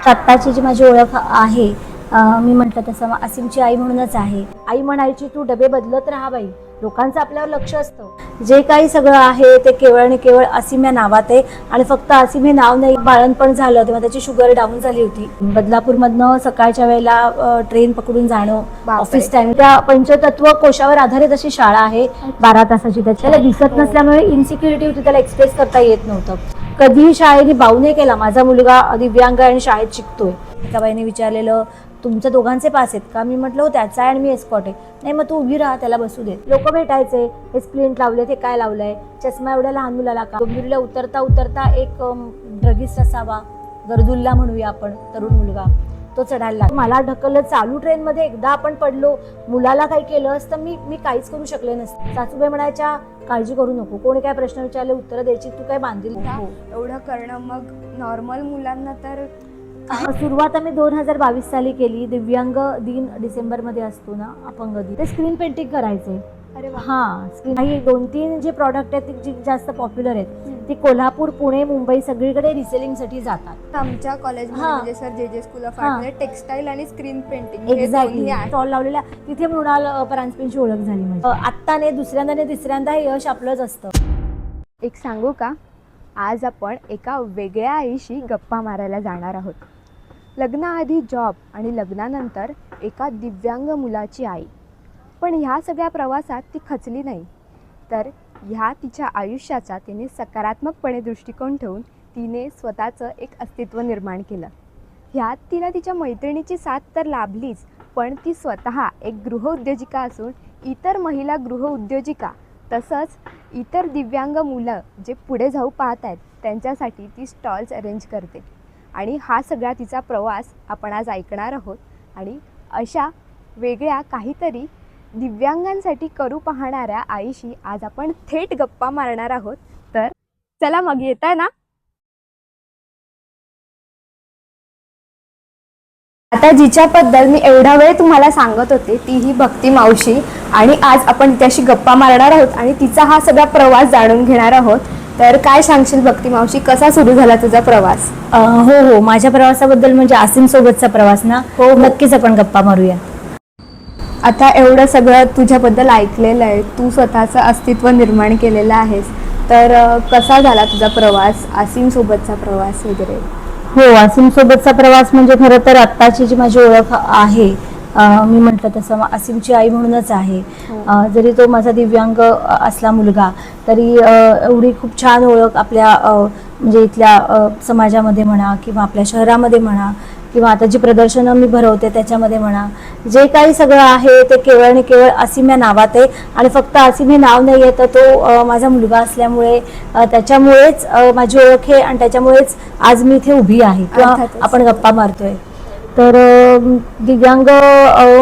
आत्ताची जी माझी ओळख आहे, मी म्हटलं तसं असीमची आई म्हणूनच आहे. आई म्हणायची तू डबे बदलत राहा बाई, लोकांचं आपल्यावर लक्ष असतं. जे काही सगळं आहे ते केवळ आणि केवळ असीम या नावात आहे. आणि फक्त असीम हे नाव नाही, बाळणपण झालं तेव्हा त्याची शुगर डाऊन झाली होती. बदलापूरमधनं सकाळच्या वेळेला ट्रेन पकडून जाणं, ऑफिस टाइम. त्या पंचतत्व कोशावर आधारित अशी शाळा आहे, 12 तासाची. त्याला दिसत नसल्यामुळे इन्सिक्युरिटी होती, त्याला एक्सप्रेस करता येत नव्हतं. कधीही शाळेने बाऊ नाही केला, माझा मुलगा दिव्यांग आहे आणि शाळेत शिकतोय. एका बाईने विचारलेलं, तुमच्या दोघांचे पास आहेत का? मी म्हटलं हो त्याचा आहे आणि मी एस्कॉट आहे. नाही मग तू उभी राहा, त्याला बसू दे. लोक भेटायचे, हे स्प्लिंट लावले, ते काय लावलंय, चष्मा एवढ्या लहान मुलाला का? डोंबिवलीला उतरता उतरता एक ड्रगिस्ट असावा, गरदुल्ला म्हणूया आपण, तरुण मुलगा, तो चढायला लागला. मला ढकललं. चालू ट्रेनमध्ये एकदा आपण पडलो, मुलाला काही केलं असतं मी काहीच करू शकले नसते. सासूबाई म्हणायच्या काळजी करू नको, कोणी काय प्रश्न विचारले उत्तर द्यायची, तू काय बांधील एवढं करणं. मग नॉर्मल मुलांना तर सुरुवात आम्ही 2022 साली केली. दिव्यांग दिन डिसेंबरमध्ये असतो ना, अपंग दिन, ते स्क्रीन पेंटिंग करायचे. अरे हा, स्क्रीन. काही 2-3 जे प्रॉडक्ट आहेत जी जास्त पॉप्युलर आहेत ती कोल्हापूर, पुणे, मुंबई सगळीकडे रिसेलिंगसाठी जातात. आमच्या कॉलेजमध्ये म्हणजे सर जे स्कूल ऑफ आर्ट मध्ये टेक्सटाईल आणि स्क्रीन पेंटिंग एक्झॅक्टली स्टॉल लावलेला, तिथे मृणाल परांजपेंची ओळख झाली. म्हणजे आत्ता नाही, दुसऱ्यांदा नाही, तिसऱ्यांदा हे यश आपलंच असतं. एक सांगू का, आज आपण एका वेगळ्या आईशी गप्पा मारायला जाणार आहोत. लग्नाआधी जॉब आणि लग्नानंतर एका दिव्यांग मुलाची आई. पण ह्या सगळ्या प्रवासात ती खचली नाही, तर ह्या तिच्या आयुष्याचा तिने सकारात्मकपणे दृष्टिकोन ठेवून तिने स्वतःचं एक अस्तित्व निर्माण केलं. ह्यात तिला तिच्या मैत्रिणीची साथ तर लाभलीच, पण ती स्वतः एक गृहउद्योजिका असून इतर महिला गृहउद्योजिका तसंच इतर दिव्यांग मुलं जे पुढे जाऊ पाहत आहेत त्यांच्यासाठी ती स्टॉल्स अरेंज करते. आणि हा सगळा तिचा प्रवास आपण आज ऐकणार आहोत. आणि अशा वेगळ्या काहीतरी दिव्यांगांसाठी करू पाहणाऱ्या आईशी आज आपण थेट गप्पा मारणार आहोत. तर चला मग, येताय ना? आता जिच्याबद्दल मी एवढा वेळ तुम्हाला सांगत होते ती ही भक्ती मावशी, आणि आज आपण त्याशी गप्पा मारणार आहोत आणि तिचा हा सगळा प्रवास जाणून घेणार आहोत. तर काय सांगशील भक्ती मावशी, कसा सुरू झाला तुझा प्रवास? हो, माझ्या प्रवासाबद्दल म्हणजे असीम सोबतचा प्रवास ना, हो नक्कीच आपण गप्पा मारूया. आता एवढं सगळं तुझ्याबद्दल ऐकलेलं आहे, तू स्वतःचं अस्तित्व निर्माण केलेलं आहेस, तर कसा झाला तुझा प्रवास, असीम सोबतचा प्रवास वगैरे? हो, असीम सोबतचा प्रवास म्हणजे खरं तर आत्ताची जी माझी ओळख आहे, मी म्हटलं तसं असीमची आई म्हणूनच आहे. जरी तो माझा दिव्यांग असला मुलगा तरी एवढी खूप छान ओळख आपल्या म्हणजे इथल्या समाजामध्ये म्हणा किंवा आपल्या शहरामध्ये म्हणा किंवा आता जी प्रदर्शनं मी भरवते त्याच्यामध्ये म्हणा, जे काही सगळं आहे ते केवळ आणि केवळ असीम या नावात आहे. आणि फक्त असीम हे नाव नाही आहे, तर तो माझा मुलगा असल्यामुळे त्याच्यामुळेच माझी ओळख आहे आणि त्याच्यामुळेच आज मी इथे उभी आहे किंवा आपण गप्पा मारतोय. तर दिव्यांग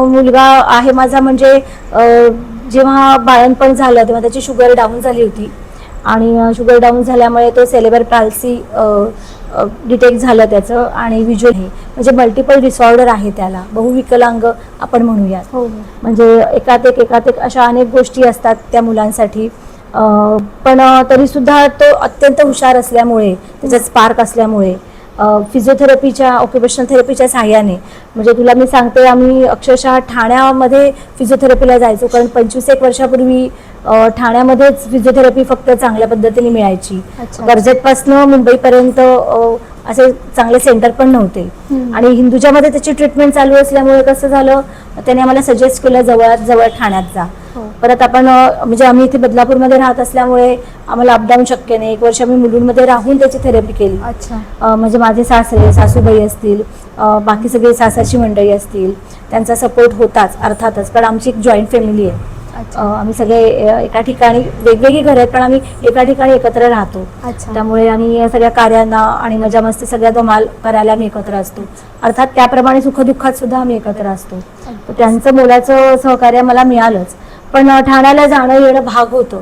मुलगा आहे माझा, म्हणजे जेव्हा बाळणपण झालं तेव्हा त्याची शुगर डाऊन झाली होती आणि शुगर डाऊन झाल्यामुळे तो सेरेब्रल पाल्सी डिटेक्ट झालं त्याचं. आणि व्हिज्युअल हे म्हणजे मल्टिपल डिसऑर्डर आहे, त्याला बहुविकलांग आपण म्हणूयात. हो, म्हणजे एकात एक अशा अनेक गोष्टी असतात त्या मुलांसाठी. पण तरीसुद्धा तो अत्यंत हुशार असल्यामुळे, त्याचा स्पार्क असल्यामुळे फिजिओथेरपीच्या, ऑक्युपेशनल थेरपीच्या सहाय्याने, म्हणजे तुला मी सांगते, आम्ही अक्षरशः ठाण्यामध्ये फिजिओथेरपीला जायचो, कारण 25-1 वर्षापूर्वी ठाण्यामध्येच फिजिओथेरपी फक्त चांगल्या पद्धतीने मिळायची. कर्जतपासनं मुंबईपर्यंत असे चांगले सेंटर पण नव्हते. आणि हिंदुजामध्ये त्याची ट्रीटमेंट चालू असल्यामुळे कसं झालं, त्याने आम्हाला सजेस्ट केलं जवळात जवळ ठाण्यात जा. परत आपण म्हणजे आम्ही इथे बदलापूरमध्ये राहत असल्यामुळे आम्हाला अपडाऊन शक्य नाही. 1 वर्ष आम्ही मुलुंडमध्ये राहून त्याची थेरपी केली. म्हणजे माझे सासरे, सासूबाई असतील, बाकी सगळे सासाची मंडळी असतील, त्यांचा सपोर्ट होताच अर्थातच, कारण आमची एक जॉईंट फॅमिली आहे. आम्ही सगळे एका ठिकाणी, वेगवेगळी घर आहेत पण आम्ही एका ठिकाणी एकत्र राहतो. त्यामुळे आम्ही या सगळ्या कार्यांना आणि मजा मस्ती सगळ्या धमाल करायला आम्ही एकत्र असतो. अर्थात त्याप्रमाणे सुखदुःखात सुद्धा आम्ही एकत्र असतो. तर त्यांचं मोलाचं सहकार्य मला मिळालंच. पण ठाण्याला जाणं येणं भाग होतं.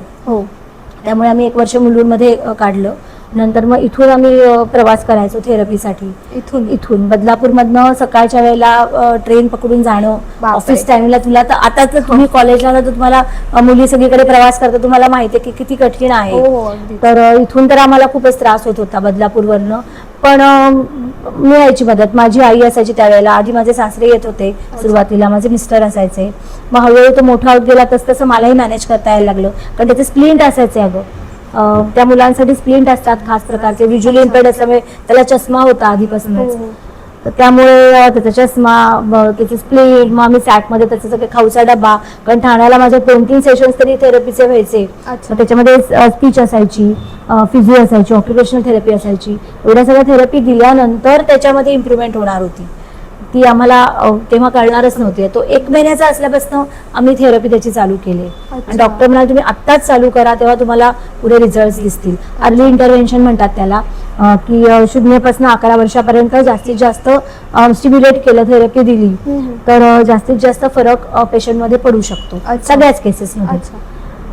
त्यामुळे आम्ही 1 वर्ष मुलुंडमध्ये काढलं नंतर मग इथून आम्ही प्रवास करायचो थेरपीसाठी. इथून बदलापूरमधनं सकाळच्या वेळेला ट्रेन पकडून जाणं, बापरे. ऑफिस टाइमला. तुला तर आता तर तुम्ही कॉलेजला तर तुम्हाला मुली सगळीकडे प्रवास करता, तुम्हाला माहिती आहे की किती कठीण आहे. अगदीच. तर इथून तर आम्हाला खूपच त्रास होत होता बदलापूरवरनं. पण मिळायची मदत. माझी आई असायची त्यावेळेला, आधी माझे सासरे येत होते सुरुवातीला, माझे मिस्टर असायचे. मग हळूहळू तो मोठा होत गेला तस तसं मलाही मॅनेज करता यायला लागलं, कारण त्याचे स्प्लिंट असायचे. अगं त्या मुलांसाठी स्प्लिंट असतात खास प्रकारचे, व्हिज्युअली इम्पेअर्ड असल्यामुळे त्याला चष्मा होता आधीपासूनच. तर त्यामुळे त्याचा चष्मा, त्याचे स्प्लिंट, मग आम्ही सॅकमध्ये त्याचे सगळे खाऊचा डबा, कारण ठाण्याला माझे 2-3 सेशन्स तरी थेरपीचे व्हायचे. तर त्याच्यामध्ये स्पीच असायची, फिजिओ असायची, ऑक्युपेशनल थेरपी असायची. एवढ्या सगळ्या थेरपी दिल्यानंतर त्याच्यामध्ये इम्प्रुव्हमेंट होणार होती. ती आम्हाला तेव्हा कळणारच नव्हती. तो 1 महिन्याचा असल्यापासून आम्ही थेरपी त्याची चालू केली आणि डॉक्टर म्हणाले तुम्ही आत्ताच चालू करा, तेव्हा तुम्हाला पुढे रिझल्ट दिसतील. अर्ली इंटरव्हेन्शन म्हणतात त्याला, की 0 पासून 11 वर्षापर्यंत जास्तीत जास्त स्टिम्युलेट केलं, थेरपी दिली तर जास्तीत जास्त फरक पेशंटमध्ये पडू शकतो सगळ्याच केसेसमध्ये.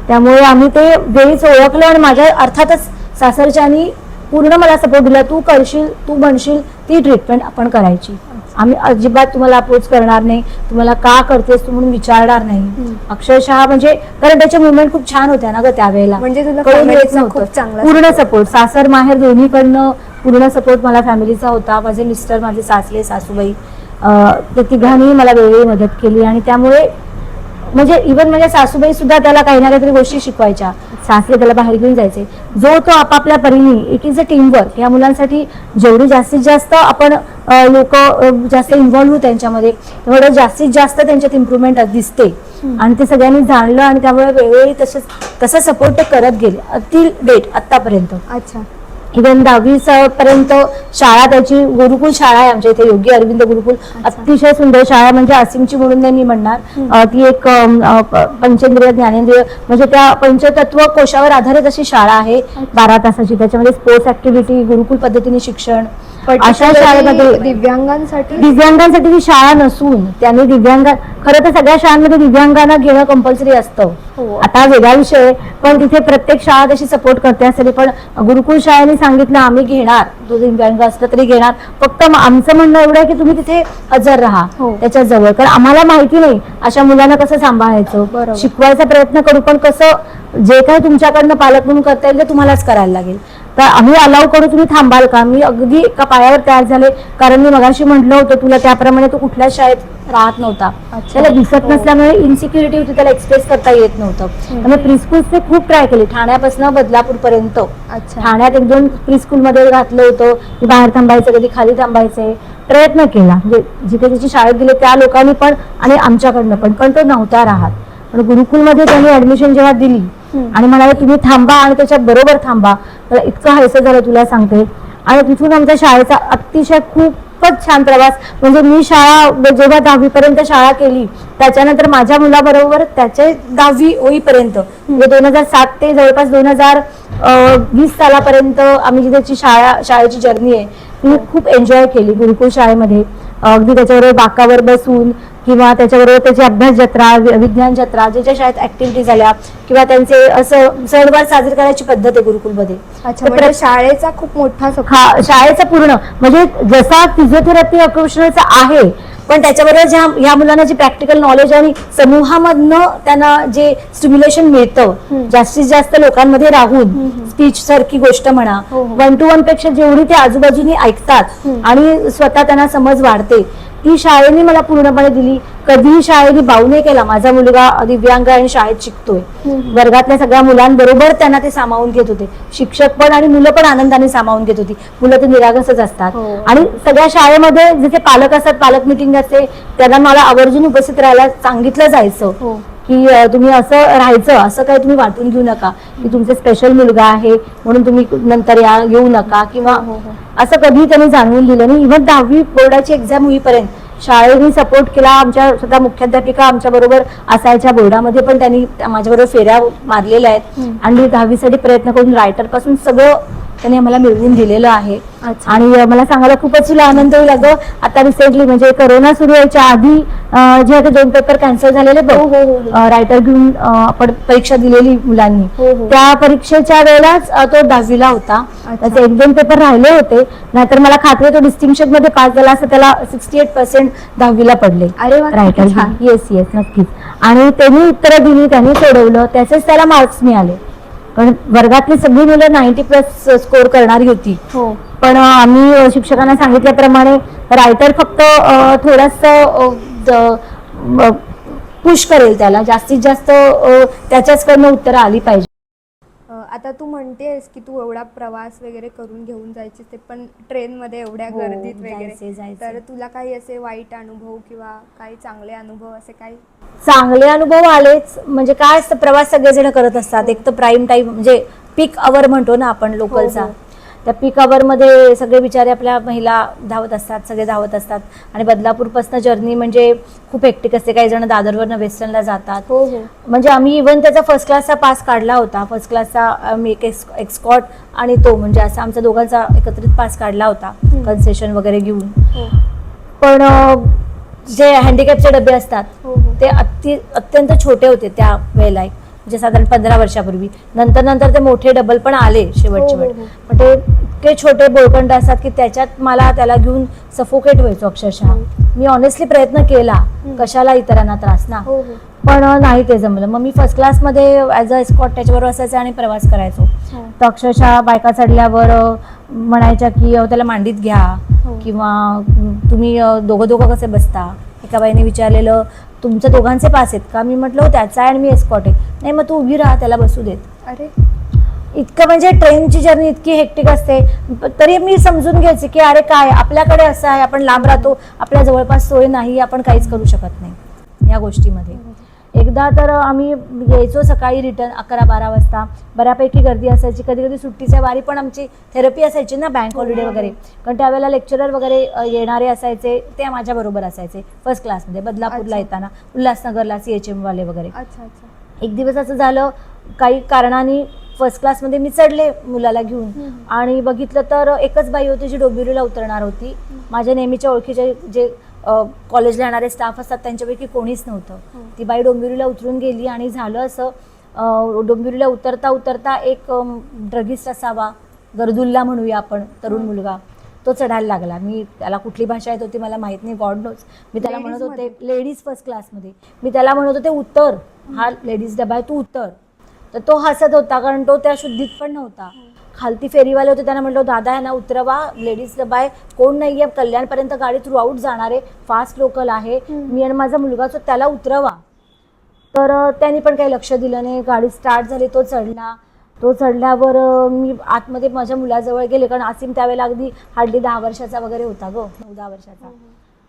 त्यामुळे आम्ही ते वेळीच ओळखलं आणि माझ्या अर्थातच सासरच्यानी पूर्ण मला सपोर्ट दिला. तू करशील, तू बनशील, ती ट्रीटमेंट आपण करायची. आम्ही अजिबात तुम्हाला अप्रोच करणार नाही, तुम्हाला का करतेस तू म्हणून विचारणार नाही. अक्षरशः म्हणजे कारण त्याच्या मुवमेंट खूप छान होत्या ना ग त्यावेळेला, म्हणजे तुला कळून येत फॅमिलीचा खूप नव्हतं. चांगला पूर्ण सपोर्ट, सासर माहेर दोन्हीकडनं पूर्ण सपोर्ट मला फॅमिलीचा होता. माझे मिस्टर, माझे सासरे, सासूबाई, ते तिघांनी मला वेगळी मदत केली. आणि त्यामुळे म्हणजे इव्हन माझ्या सासूबाई सुद्धा त्याला काही ना काहीतरी गोष्टी शिकवायच्या. सासरे त्याला बाहेर घेऊन जायचे. जो तो आपापल्या परीने, इट इज अ टीमवर्क. या मुलांसाठी जेवढी जास्तीत जास्त आपण लोक जास्त इन्व्हॉल्व्ह होऊ त्यांच्यामध्ये, तेवढं जास्तीत जास्त त्यांच्यात इम्प्रुव्हमेंट दिसते. आणि ते सगळ्यांनी जाणलं आणि त्यामुळे वेळोवेळी तसं सपोर्ट ते करत गेले अति डेट आतापर्यंत. अच्छा. इव्हन 10वी पर्यंत शाळा त्याची, गुरुकुल शाळा आहे आमच्या इथे, योगी अरविंद गुरुकुल. अतिशय सुंदर शाळा, म्हणजे असीमची म्हणून नाही मी म्हणणार, ती एक पंचेंद्रिय ज्ञानेंद्रिय म्हणजे त्या पंचतत्व कोशावर आधारित अशी शाळा आहे. 12 तासाची. त्याच्यामध्ये स्पोर्ट्स ऍक्टिव्हिटी, गुरुकुल पद्धतीने शिक्षण. अशा शाळेमध्ये दिव्यांगांसाठी ही शाळा नसून त्यांनी खरं तर सगळ्या शाळांमध्ये दिव्यांगांना घेणं कंपल्सरी असतं. आता वेगळा विषय, पण तिथे प्रत्येक शाळा तशी सपोर्ट करते असेल. पण गुरुकुल शाळेने सांगितलं आम्ही घेणार, तो दिव्यांग असलं तरी घेणार, फक्त आमचं म्हणणं एवढं आहे की तुम्ही तिथे हजर राहा त्याच्या जवळ. कारण आम्हाला माहिती नाही अशा मुलांना कसं सांभाळायचं, शिकवायचा प्रयत्न करू, पण कसं जे काही तुमच्याकडनं पालक म्हणून करता येईल ते तुम्हालाच करायला लागेल. तर आम्ही अलाव करू, तुम्ही थांबाल का. मी अगदी एका पायावर तयार झाले, कारण मी मगाशी म्हटलं होतं तुला त्याप्रमाणे तो कुठल्याच शाळेत राहत नव्हता. त्याला दिसत नसल्यामुळे इन्सिक्युरिटी होती, त्याला एक्सप्रेस करता येत नव्हतं. त्यामुळे प्रीस्कूलचे खूप ट्राय केले ठाण्यापासून बदलापूर पर्यंत. ठाण्यात 1-2 प्रीस्कूल मध्ये घातलं होतं, की बाहेर थांबायचं, कधी खाली थांबायचे, प्रयत्न केला. म्हणजे जिथे जिथे शाळेत गेले त्या लोकांनी पण आणि आमच्याकडनं पण तो नव्हता राहत. पण गुरुकुलमध्ये त्यांनी ऍडमिशन जेव्हा दिली आणि म्हणाले तुम्ही थांबा आणि त्याच्या बरोबर थांबा, मला इतकं हायसं झालं तुला सांगते. आणि तिथून आमच्या शाळेचा अतिशय खूपच छान प्रवास. म्हणजे मी शाळा जेव्हा 10वी पर्यंत शाळा केली, त्याच्यानंतर माझ्या मुलाबरोबर त्याचे 10वी होईपर्यंत, म्हणजे 2007 ते जवळपास 2020 सालापर्यंत आम्ही जी त्याची शाळेची जर्नी आहे ती खूप एन्जॉय केली गुरुकुल शाळेमध्ये. अगदी त्याच्याबरोबर बाकावर बसून किंवा त्याच्याबरोबर त्याची अभ्यास जत्रा, विज्ञान जत्रा, ज्याच्या शाळेत ऍक्टिव्हिटी झाल्या किंवा त्यांचे असं सणवार साजरे करायची पद्धत आहे गुरुकुलमध्ये. म्हणजे शाळेचा खूप मोठा शाळेचा पूर्ण म्हणजे जसा फिजिओथेरपी ऑक्युपेशनलचा आहे, पण त्याच्याबरोबर ह्या मुलांना जे प्रॅक्टिकल नॉलेज आणि समूहामधनं त्यांना जे स्टिम्युलेशन मिळतं, जास्तीत जास्त लोकांमध्ये राहून स्पीच सारखी गोष्ट म्हणा, 1 to 1 पेक्षा जेवढी ते आजूबाजूनी ऐकतात आणि स्वतः त्यांना समज वाढते, ती शाळेने मला पूर्णपणे दिली. कधीही शाळेने बाऊ नाही केला. माझा मुलगा दिव्यांग आणि शाळेत शिकतोय, वर्गातल्या सगळ्या मुलांबरोबर त्यांना ते सामावून घेत होते. शिक्षक पण आणि मुलं पण आनंदाने सामावून घेत होती. मुलं ते निरागसच असतात. आणि सगळ्या शाळेमध्ये जिथे पालक असतात, पालक मिटिंग असते, त्यांना मला आवर्जून उपस्थित राहायला सांगितलं जायचं की तुम्ही असं राहायचं, असं काही तुम्ही वाटून घेऊ नका की तुमचे स्पेशल मुलगा आहे म्हणून तुम्ही नंतर येऊ नका किंवा असं कधी त्यांनी जाणवून दिलं नाही. इव्हन 10वी बोर्डाची एक्झाम होईपर्यंत शाळेने सपोर्ट केला. आमच्या स्वतः मुख्याध्यापिका आमच्या बरोबर असायच्या बोर्डामध्ये, पण त्यांनी माझ्याबरोबर फेऱ्या मारलेल्या आहेत आणि 10वी साठी प्रयत्न करून रायटर पासून सगळं त्यांनी आम्हाला मिळवून दिलेलं आहे. अच्छा. आणि मला सांगायला खूपच तुला आनंद होईल अगं, आता रिसेंटली म्हणजे करोना सुरू व्हायच्या आधी जे आता 2 पेपर कॅन्सल झालेले बघ, रायटर घेऊन आपण परीक्षा दिलेली मुलांनी, त्या परीक्षेच्या वेळेलाच तो 10वीला होता. त्याचे 1-2 पेपर राहिले होते, नाहीतर मला खात्री आहे तो डिस्टिंक्शन मध्ये पास झाला असं. त्याला 68% 10वीला पडले. अरे वा, रायटर. किती छान. येस नक्कीच. आणि त्यांनी उत्तरं दिली, त्यांनी सोडवलं, त्याचेच त्याला मार्क्स मिळाले. कारण वर्गातली सगळी मुलं 90+ स्कोर करणारी होती. पण आम्ही शिक्षकांना सांगितल्याप्रमाणे रायटर फक्त थोडंसं पुश करेल त्याला, जास्तीत जास्त त्याच्याचकडनं उत्तरं आली पाहिजे. आता तू म्हणतेस की तू एवढा प्रवास वगैरे करून घेऊन जायची, ते पण ट्रेनमध्ये एवढ्या हो, गर्दीत वगैरे, जायचे. तर तुला काही असे वाईट अनुभव किंवा काही चांगले अनुभव असे काही? चांगले अनुभव आलेच. म्हणजे काय असतं, प्रवास सगळेजण करत असतात. एक तर प्राईम टाईम म्हणजे पीक आवर म्हणतो ना आपण लोकलचा, त्या पीक आवरमध्ये सगळे बिचारे आपल्या महिला धावत असतात, सगळे धावत असतात. आणि बदलापूरपासून जर्नी म्हणजे खूप हेक्टिक असते. काही जण दादरवरनं वेस्टर्नला जातात. म्हणजे आम्ही इव्हन त्याचा फर्स्ट क्लासचा पास काढला होता. फर्स्ट क्लासचा आम्ही एक एक्सकॉट आणि तो म्हणजे असा आमचा दोघांचा एकत्रित पास काढला होता, कन्सेशन वगैरे घेऊन. पण जे हँडिकॅपचे डबे असतात ते अत्यंत छोटे होते त्या वेळेला, म्हणजे साधारण 15 वर्षापूर्वी. नंतर ते मोठे डबल पण आले शेवट. पण ते इतके छोटे बोळकंड असतात की त्याच्यात मला त्याला घेऊन सफोकेट व्हायचो अक्षरशः. मी ऑनेस्टली प्रयत्न केला, कशाला इतरांना त्रास ना, पण नाही ते जमलं. मग मी फर्स्ट क्लासमध्ये ॲज अ एस्कॉट त्याच्याबरोबर असायचं आणि प्रवास करायचो. तर अक्षरशः बायका चढल्यावर म्हणायच्या की त्याला मांडीत घ्या, किंवा तुम्ही दोघं कसे बसता. एका बाईने विचारलेलं, तुमच्या दोघांचे पास आहेत का? मी म्हटलं हो त्याचा आहे आणि मी एस्कॉट आहे. नाही मग तू उभी राहा, त्याला बसू देत. अरे इतकं म्हणजे ट्रेनची जर्नी इतकी हेक्टिक असते. तरी मी समजून घ्यायचे की अरे काय, आपल्याकडे असं आहे, आपण लांब राहतो, आपल्या जवळपास सोय नाही, आपण काहीच करू शकत नाही या गोष्टीमध्ये. एकदा तर आम्ही यायचो सकाळी रिटर्न 11-12 वाजता, बऱ्यापैकी गर्दी असायची. कधी कधी सुट्टीच्या वारी पण आमची थेरपी असायची ना, बँक हॉलिडे वगैरे, कारण त्यावेळेला लेक्चरर वगैरे येणारे असायचे, ते माझ्याबरोबर असायचे फर्स्ट क्लासमध्ये. बदलापूरला येताना उल्हासनगरला CHM वाले वगैरे. एक दिवस असं झालं, काही कारणाने फर्स्ट क्लासमध्ये मी चढले मुलाला घेऊन, आणि बघितलं तर एकच बाई होती जी डोंबिवलीला उतरणार होती. माझ्या नेहमीच्या ओळखीचे जे कॉलेजला येणारे स्टाफ असतात त्यांच्यापैकी कोणीच नव्हतं. ती बाई डोंबिवलीला उतरून गेली. आणि झालं असं, डोंबिवलीला उतरता एक ड्रगिस्ट असावा, गरदुल्ला म्हणूया आपण, तरुण मुलगा, तो चढायला लागला. मी त्याला कुठली भाषा येत होती मला माहित नाही, गॉड नोज. मी त्याला म्हणत होते, लेडीज फर्स्ट क्लासमध्ये, मी त्याला म्हणत होते उत्तर, हा लेडीज डबा आहे, तू उत्तर. तर तो हसत होता, कारण तो त्या शुद्धीत पण नव्हता. खालती फेरीवाले होते, त्यांना म्हटलं दादा आहे ना उतरवा, लेडीज डबा आहे, कोण नाही आहे, कल्याणपर्यंत गाडी थ्रू आउट जाणार आहे, फास्ट लोकल आहे, मी आणि माझा मुलगाच, त्याला उतरवा. तर त्यांनी पण काही लक्ष दिलं नाही. गाडी स्टार्ट झाली, तो चढला. तो चढल्यावर मी आतमध्ये माझ्या मुलाजवळ गेले, कारण आसिम त्यावेळेला अगदी हार्डली 10 वर्षाचा वगैरे होता गो, 9-10 वर्षाचा.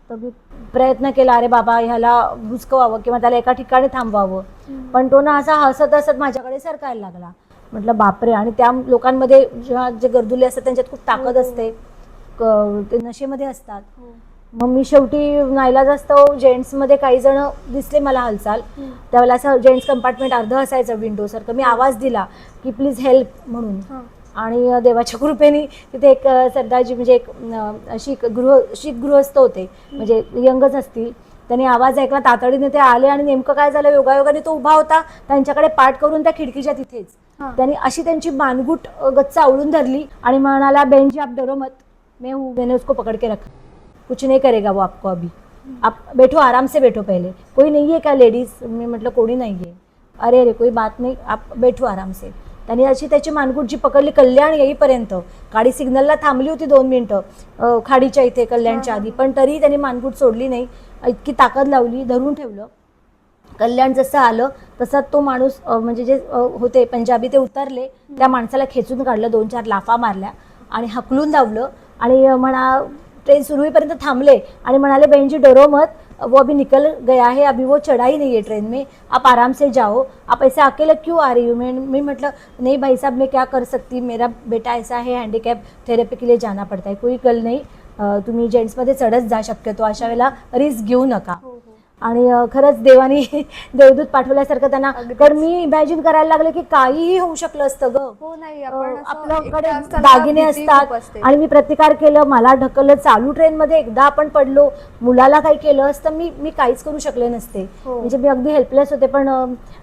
तर मी प्रयत्न केला, अरे बाबा ह्याला हुसकवावं किंवा त्याला एका ठिकाणी थांबवावं, पण तो ना असा हसत माझ्याकडे सरकायला लागला. म्हटलं बापरे. आणि त्या लोकांमध्ये जे गरदुले असतात त्यांच्यात खूप ताकद असते, ते नशेमध्ये असतात. मग मी शेवटी नाईलाजास्तव जेंट्समध्ये काही जण दिसले मला हालचाल, त्यावेळेला असं जेंट्स कंपार्टमेंट अर्ध असायचं विंडोसारखं. मी आवाज दिला की प्लीज हेल्प म्हणून, आणि देवाच्या कृपेने तिथे एक सरदारजी म्हणजे एक शीख गृहस्थ होते, म्हणजे यंगच असतील, त्यांनी आवाज ऐकला, तातडीने ते आले. आणि नेमकं काय झालं, योगायोगाने तो उभा होता, त्यांच्याकडे पाठ करून त्या खिडकीच्या तिथेच त्यांनी अशी त्यांची मानगूट गच्च आवळून धरली आणि म्हणाला, बेंजी आप डरो मत, मैं हूँ, मैंने उसको पकड़ के रखा, कुछ नहीं करेगा वो आपको, अभी आप बैठो, आराम से बैठो, पहले कोई नहीं है क्या लेडीज. मी म्हटलं कोणी नाही आहे. अरे कोई बात नहीं, आप बैठो आराम से. त्यांनी अशी त्याची मानगूट जी पकडली कल्याण येईपर्यंत. गाडी सिग्नलला थांबली होती 2 मिनिटं खाडीच्या इथे कल्याणच्या आधी, पण तरी त्यांनी मानगूट सोडली नाही. इतकी ताकद लावली, धरून ठेवलं. कल्याण जसं आलं तसा तो माणूस म्हणजे जे होते पंजाबी ते उतरले, त्या माणसाला खेचून काढलं, 2-4 लाफा मारल्या आणि हकलून लावलं. आणि म्हणा ट्रेन सुरू होईपर्यंत थांबले आणि म्हणाले, बहनजी डरो मत, वो अभी निकल गया है, अभी वो चढ़ाई नहीं है ट्रेन में, आप आराम से जाओ, आप ऐसे अकेले क्यों आ रही हो. मैं म्हटलं नहीं भाई साहब, मैं क्या कर सकती, मेरा बेटा ऐसा है, हँडिकॅप, थेरेपी के लिए जाना पड़ता है, कोई गल नहीं, तुम्ही जेंट्समध्ये चढत जा शक्यतो, अशा वेळेला रिस्क घेऊ नका. आणि खरंच देवानी देवदूत पाठवल्यासारखं त्यांना. अगदीच. तर मी इमॅजिन करायला लागले की काहीही होऊ शकलं असतं ग. हो नाही आपण असं आपल्याकडे एकटं असताना दागिने भीती असतात खूप असते. आणि मी प्रतिकार केलं, मला ढकललं चालू ट्रेनमध्ये, एकदा आपण पडलो, मुलाला काही केलं असतं मी काहीच करू शकले नसते. हो. म्हणजे मी अगदी हेल्पलेस होते. पण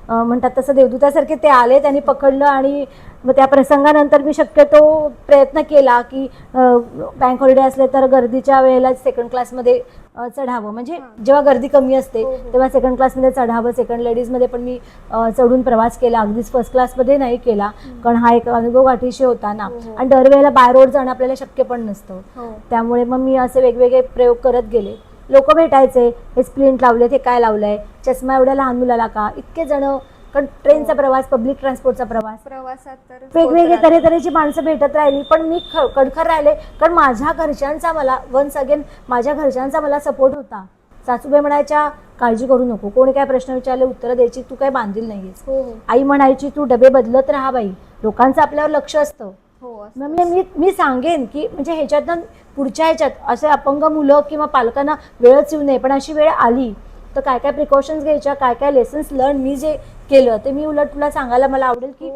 म्हणतात तसं देवदूतासारखे ते आले, त्यांनी पकडलं आणि मग त्या प्रसंगानंतर मी शक्यतो प्रयत्न केला की बँक हॉलिडे असले तर गर्दीच्या वेळेला सेकंड क्लासमध्ये चढावं. म्हणजे जेव्हा गर्दी कमी असते हो. तेव्हा सेकंड क्लासमध्ये चढावं. सेकंड लेडीजमध्ये पण मी चढून प्रवास केला, अगदीच फर्स्ट क्लासमध्ये नाही केला, कारण हा एक अनुभव गाठीशी होता ना. आणि दरवेळेला बाय रोड जाणं आपल्याला शक्य पण नसतं. त्यामुळे मग मी असे वेगवेगळे प्रयोग करत गेले. लोक भेटायचे, हे स्प्लिंट लावले, हे काय लावलंय, चष्मा एवढ्या लहान मुलाला का, इतके जण. कारण ट्रेनचा प्रवास, पब्लिक ट्रान्सपोर्टचा प्रवासात तर वेगवेगळे तऱ्हेची माणसं भेटत राहिली, पण मी कणखर राहिले, कारण माझ्या घरच्यांचा मला वन्स अगेन माझ्या घरच्यांचा मला सपोर्ट होता. सासूबाई म्हणायच्या काळजी करू नको, कोणी काय प्रश्न विचारले उत्तरं द्यायची, तू काय बांधील नाहीयेस. आई म्हणायची तू डबे बदलत राहा बाई, लोकांचं आपल्यावर लक्ष असतं. म्हणजे मी सांगेन की म्हणजे ह्याच्यातनं पुढच्या ह्याच्यात असे अपंग मुलं किंवा पालकांना वेळच येऊ नये, पण अशी वेळ आली तर काय काय प्रिकॉशन्स घ्यायच्या, काय काय लेसन्स लर्न मी जे केलं ते मी उलट तुला सांगायला मला आवडेल की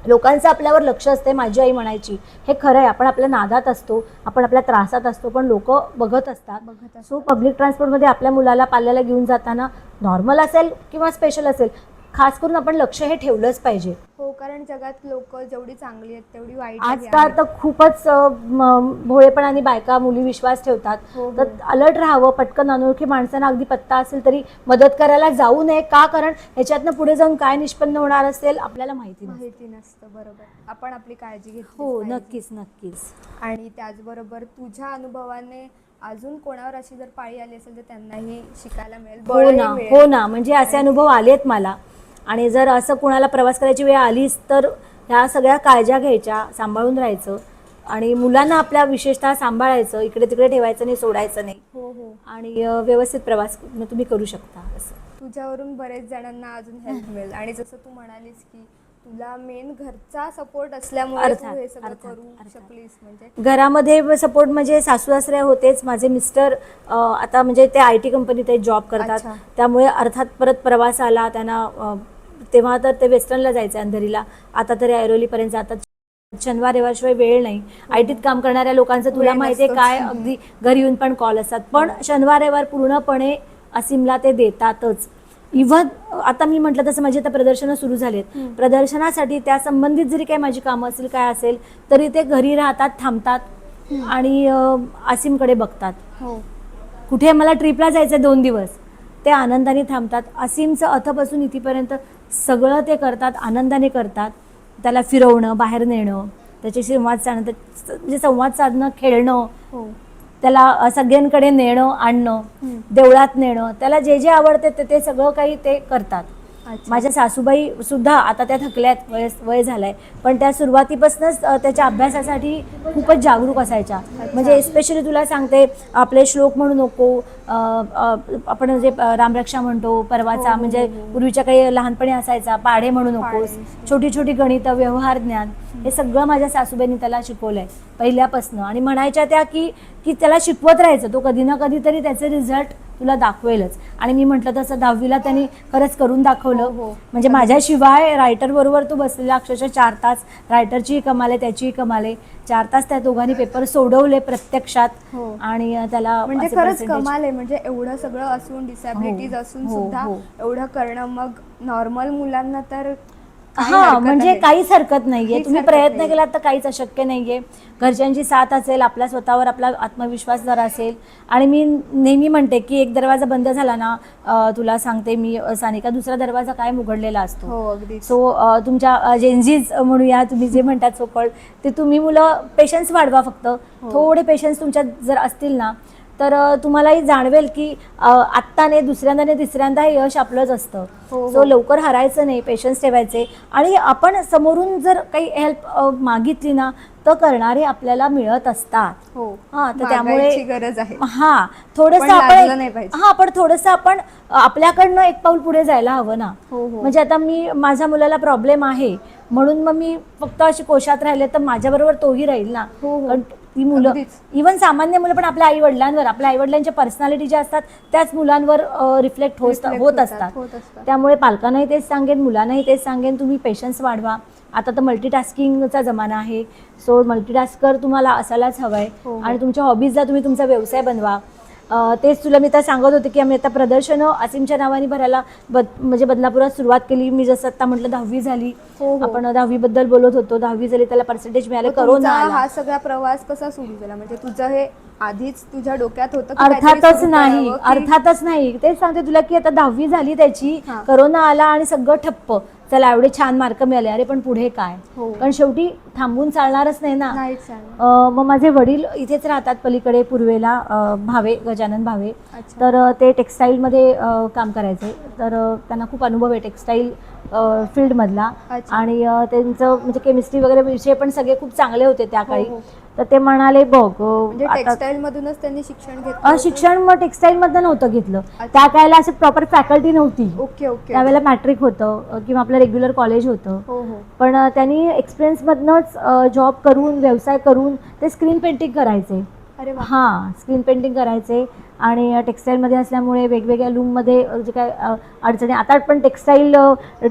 लोकांचं आपल्यावर लक्ष असते. माझी आई म्हणायची हे खरं आहे, आपण आपल्या नादात असतो, आपण आपल्या त्रासात असतो, पण लोक बघत असतात. सो पब्लिक ट्रान्सपोर्टमध्ये आपल्या मुलाला पाल्याला घेऊन जाताना नॉर्मल असेल किंवा स्पेशल असेल, खास करून आपण लक्ष हे ठेवलंच पाहिजे. हो, कारण जगात लोक जेवढी चांगली आहेत तेवढी वाईट आजकाल तर खूपच भोळेपणाने बायका मुली विश्वास ठेवतात. तर अलर्ट राहावं. पटकन अनोळखी माणसांना अगदी पत्ता असेल तरी मदत करायला जाऊ नये. का, कारण ह्याच्यातनं पुढे जाऊन काय निष्पन्न होणार असेल आपल्याला माहिती नसतं. बरोबर, आपण आपली काळजी घेतली. हो, नक्कीच. आणि त्याचबरोबर तुझ्या अनुभवाने अजून कोणावर अशी जर पाळी आली असेल तर त्यांनाही शिकायला मिळेल. हो ना, म्हणजे असे अनुभव आलेत मला. आणि जर असं कुणाला प्रवास करायची वेळ आलीच तर ह्या सगळ्या काळज्या घ्यायच्या, सांभाळून राहायचं आणि मुलांना आपल्या विशेषतः सांभाळायचं, इकडे तिकडे ठेवायचं नाही, सोडायचं नाही. आणि व्यवस्थित प्रवास तुम्ही करू शकता. असं तुझ्यावरून बरेच जणांना अजून हेल्प मिळेल. आणि जसं तू म्हणालीस की तुला मेन घरचा सपोर्ट असल्यामुळे तू हे सगळं करू शकलीस. म्हणजे घरामध्ये सपोर्ट म्हणजे सासू सासरे होतेच. माझे मिस्टर आता म्हणजे ते IT कंपनीत जॉब करतात, त्यामुळे अर्थात परत प्रवास आला त्यांना. तेव्हा तर ते वेस्टर्नला जायचं अंधेरीला, आता तरी ऐरोलीपर्यंत जातात. शनिवार रविवारशिवाय वेळ नाही. IT काम करणाऱ्या लोकांचं तुला माहिती आहे काय, अगदी घरी येऊन पण कॉल असतात. पण शनिवार रविवार पूर्णपणे असीमला ते देतातच. इव्हन आता मी म्हटलं तसं माझी आता प्रदर्शनं सुरू झालेत. प्रदर्शनासाठी त्या संबंधित जरी काही माझी कामं असेल काय असेल तरी ते घरी राहतात, थांबतात आणि असीमकडे बघतात. कुठे मला ट्रिपला जायचं 2 दिवस, ते आनंदाने थांबतात. असीमचं अथपासून इथेपर्यंत सगळं ते करतात, आनंदाने करतात. त्याला फिरवणं, बाहेर नेणं, त्याच्याशी संवाद साधणं, म्हणजे संवाद साधणं, खेळणं, त्याला सगळ्यांकडे नेणं आणणं, देवळात नेणं, त्याला जे जे आवडते ते सगळं काही ते करतात. माझ्या सासूबाई सुद्धा आता त्या थकल्यात, वय झालंय, पण त्या सुरुवातीपासूनच त्याच्या अभ्यासासाठी खूपच जागरूक असायच्या. म्हणजे एस्पेशली तुला सांगते, आपले श्लोक म्हणू नको, आपण जे रामरक्षा म्हणतो परवाचा, म्हणजे पूर्वीच्या काही लहानपणी असायचा पाढे म्हणू नकोस, छोटी छोटी गणित, व्यवहार ज्ञान, हे सगळं माझ्या सासूबाईंनी त्याला शिकवलंय पहिल्यापासून. आणि म्हणायच्या त्या की त्याला शिकवत राहायचं, तो कधी ना कधी तरी त्याचे रिझल्ट तुला दाखवेलच. आणि मी म्हटलं तसं 10वीला त्यांनी खरंच करून दाखवलं. म्हणजे माझ्याशिवाय रायटर बरोबर तो बसलेला अक्षरशः 4 तास, रायटरचीही कमाल आहे, त्याचीही कमाल आहे. 4 तास त्या दोघांनी पेपर सोडवले प्रत्यक्षात. आणि त्याला म्हणजे खरंच कमाल आहे. म्हणजे एवढं सगळं असून, डिसॅबिलिटीज असून सुद्धा एवढं करणं, मग नॉर्मल मुलांना तर म्हणजे काहीच हरकत नाहीये. तुम्ही प्रयत्न केलात तर काहीच अशक्य नाहीये. घरच्यांची साथ असेल, आपल्या स्वतःवर आपला आत्मविश्वास जरा असेल. आणि मी नेहमी म्हणते की एक दरवाजा बंद झाला ना, तुला सांगते मी सानिका, दुसरा दरवाजा कायम उघडलेला असतो. सो तुमच्या जेनझीज म्हणूया तुम्ही जे म्हणतात सोकळ, ते तुम्ही मुलं पेशन्स वाढवा. फक्त थोडे पेशन्स तुमच्यात जर असतील ना तर तुम्हालाही जाणवेल की आत्ता नाही, दुसऱ्यांदा नाही, तिसऱ्यांदा हे यश आपलंच असतं. सो लवकर हरायचं नाही, पेशन्स ठेवायचे. आणि आपण समोरून जर काही हेल्प मागितली ना तर करणारे आपल्याला मिळत असतात. तर त्यामुळे गरज आहे. थोडंसं आपण आपल्याकडनं एक पाऊल पुढे जायला हवं ना. म्हणजे आता माझ्या मुलाला प्रॉब्लेम आहे म्हणून मग मी फक्त अशी कोशात राहिले तर माझ्याबरोबर तोही राहील ना. ती मुलं अगदीच. इव्हन सामान्य मुलं पण आपल्या आई वडिलांवर, आपल्या आई वडिलांच्या पर्सनॅलिटी ज्या असतात त्याच मुलांवर रिफ्लेक्ट Reflect होत असतात. त्यामुळे पालकांनाही तेच सांगेन, मुलांनाही तेच सांगेन, तुम्ही पेशन्स वाढवा. आता तर मल्टीटास्किंगचा जमाना आहे, सो मल्टीटास्कर तुम्हाला असायलाच हवाय. हो, हो. आणि तुमच्या हॉबीजला तुम्ही तुमचा व्यवसाय बनवा. तेच तुला मी आता सांगत होते की आम्ही आता प्रदर्शनं असीमच्या नावाने भरायला म्हणजे बदलापुरात सुरुवात केली. मी जसं आता म्हटलं 10वी झाली, हो, हो. आपण 10वी बद्दल बोलत होतो. 10वी झाली, त्याला पर्सेंटेज मिळाले, मग करोना तुमचा आला. हा सगळा प्रवास कसा सुरू झाला? म्हणजे तुझं हे आधीच तुझ्या डोक्यात होतं की काहीतरी अर्थातच सुरू नाही, करावं की- अर्थातच नाही. तेच सांगते तुला की आता 10वी झाली त्याची, हां. करोना आला आणि सगळं ठप्प. चला एवढे छान मार्क मिळाले, अरे पण पुढे काय? हो. कारण शेवटी थांबून चालणारच नाही ना. नाहीच चालणार. मग माझे वडील इथेच राहतात पलीकडे पूर्वेला, भावे, गजानन भावे. अच्छा. तर ते टेक्स्टाईलमध्ये काम करायचे. तर त्यांना खूप अनुभव आहे टेक्स्टाईल फील्डमधला. अच्छा. आणि त्यांचं म्हणजे केमिस्ट्री वगैरे विषय पण सगळे खूप चांगले होते त्या काळी. हो. तर ते म्हणाले बघ म्हणजे आता टेक्सटाईल मधूनच त्यांनी शिक्षण घेतलं होतं? शिक्षण मग टेक्स्टाईलमधनं नव्हतं घेतलं. अच्छा. त्या काळाला असं प्रॉपर फॅकल्टी नव्हती. Okay okay. त्यावेळेला मॅट्रिक होतं किंवा आपलं रेग्युलर कॉलेज होतं. हो हो. पण त्यांनी एक्सपिरियन्समधनंच जॉब करून, व्यवसाय करून ते स्क्रीन पेंटिंग करायचे. अरे वा. हां, स्क्रीन पेंटिंग करायचे. आणि टेक्स्टाईलमध्ये असल्यामुळे वेगवेगळ्या लूममध्ये जे काय अडचणी, आता आपण टेक्स्टाईल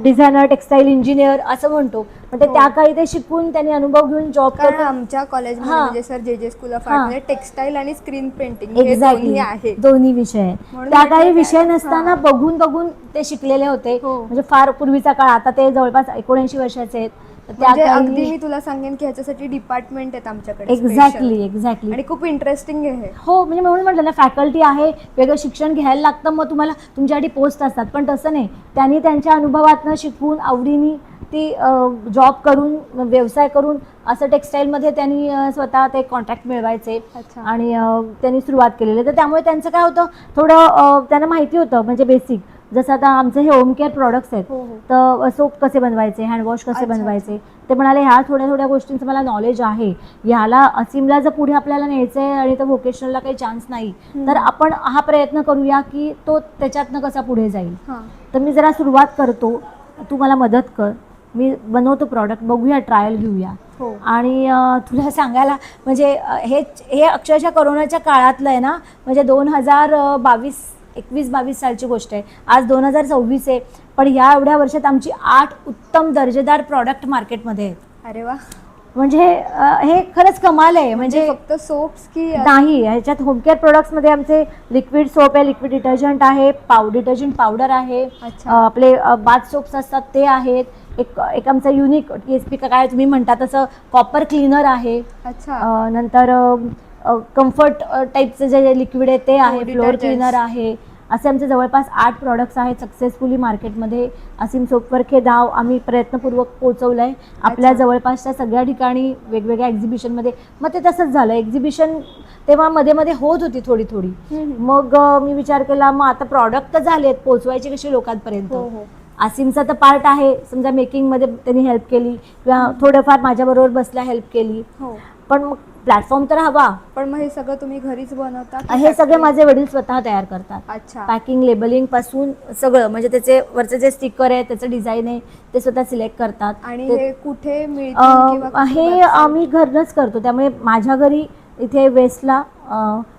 डिझायनर, टेक्स्टाईल इंजिनियर असं म्हणतो, पण ते हो. त्या काळी ते शिकून त्यांनी अनुभव घेऊन जॉब कारण करून. आमच्या कॉलेजमध्ये हां. म्हणजे सर जे स्कूल ऑफ हां. आर्ट मध्ये टेक्सटाईल आणि स्क्रीन पेंटिंग हे एक्झॅक्टली, दोन्ही आहे. दोन्ही विषय आहेत. म्हणून त्या म्हटलं काही की विषय आता- नसताना हां. बघून बघून ते शिकलेले होते. हो. म्हणजे फार पूर्वीचा काळ, आता ते जवळपास 79 वर्षाचे आहेत. तर त्या म्हणजे अगदी काळी मी तुला सांगेन की ह्याच्यासाठी डिपार्टमेंट आहेत आमच्याकडे एक्झॅक्टली special. एक्झॅक्टली. आणि खूप इंटरेस्टिंग आहे हे. हो, म्हणजे म्हणून म्हटलं ना, फॅकल्टी आहे, वेगळं शिक्षण घ्यायला लागतं, मग तुम्हाला तुमच्यासाठी पोस्ट असतात. पण तसं नाही, त्यांनी त्यांच्या अनुभवातनं शिकून आवडीने ती जॉब करून, व्यवसाय करून, असं टेक्स्टाईलमध्ये त्यांनी स्वतः ते कॉन्ट्रॅक्ट मिळवायचे. अच्छा. आणि त्यांनी सुरुवात केलेली. तर त्यामुळे त्यांचं काय होतं, थोडं त्यांना माहिती होतं, म्हणजे बेसिक. जसं आता आमचे हे होम केअर प्रॉडक्ट्स आहेत, हो हो. तर सोप कसे बनवायचे, हँडवॉश कसे अच्छा, बनवायचे, ते म्हणाले ह्या थोड्या थोड्या गोष्टींचं मला नॉलेज आहे. ह्याला असीमला जर पुढे आपल्याला न्यायचं आहे आणि तर व्होकेशनलला काही चान्स नाही, तर आपण हा प्रयत्न करूया की तो त्याच्यातनं कसा पुढे जाईल. हां. तर मी जरा सुरुवात करतो, तू मला मदत कर, मी बनवतो प्रॉडक्ट, बघूया, ट्रायल घेऊया. हो. आणि तुला सांगायला म्हणजे हे अक्षरशः कोरोनाच्या काळातलं आहे ना. म्हणजे 21-22 सालची गोष्ट आहे. आज 2026 आहे, पण ह्या एवढ्या वर्षात आमची 8 उत्तम दर्जेदार प्रॉडक्ट मार्केटमध्ये आहेत. अरे वा. म्हणजे हे खरंच कमाल आहे. म्हणजे फक्त सोप्स की नाही, ह्याच्यात होम केअर प्रोडक्ट्समध्ये आमचे लिक्विड सोप आहे, लिक्विड डिटर्जंट आहे, डिटर्जंट पावडर आहे, अच्छा. आपले बाथ सोप्स असतात ते आहेत, एक आमचं युनिक TSP काय तुम्ही म्हणता तसं कॉपर क्लीनर आहे. अच्छा. नंतर कम्फर्ट टाईपचं जे लिक्विड आहे ते आहे, फ्लोअर detergents. क्लीनर आहे. असे आमचे जवळपास 8 प्रॉडक्ट्स आहेत सक्सेसफुली मार्केटमध्ये. असीम सोपवर्क हे नाव आम्ही प्रयत्नपूर्वक पोहोचवलं आहे आपल्या अच्छा. जवळपासच्या सगळ्या ठिकाणी, वेगवेगळ्या एक्झिबिशनमध्ये. मग ते तसंच झालं, एक्झिबिशन तेव्हा मध्ये मध्ये होत होती थोडी थोडी. मग मी विचार केला, मग आता प्रॉडक्ट तर झालेत, पोचवायचे कसे लोकांपर्यंत. हो हो. असीमचा तर पार्ट आहे, समजा मेकिंगमध्ये त्यांनी हेल्प केली किंवा थोडंफार माझ्याबरोबर बसल्या हेल्प केली, हो. पण मग प्लॅटफॉर्म तर हवा. पण मग हे सगळं तुम्ही घरीच बनवता की हे सगळे factory? माझे वडील स्वतः तयार करतात. अच्छा. पॅकिंग, लेबलिंग पासून सगळं, म्हणजे त्याचे वरचे जे स्टिकर आहे, त्याचं डिझाईन आहे, ते स्वतः सिलेक्ट करतात. आणि हे कुठे मिळतील किंवा कुठे हे website? आम्ही घरनंच करतो. त्यामुळे माझ्या घरी इथे वेस्टला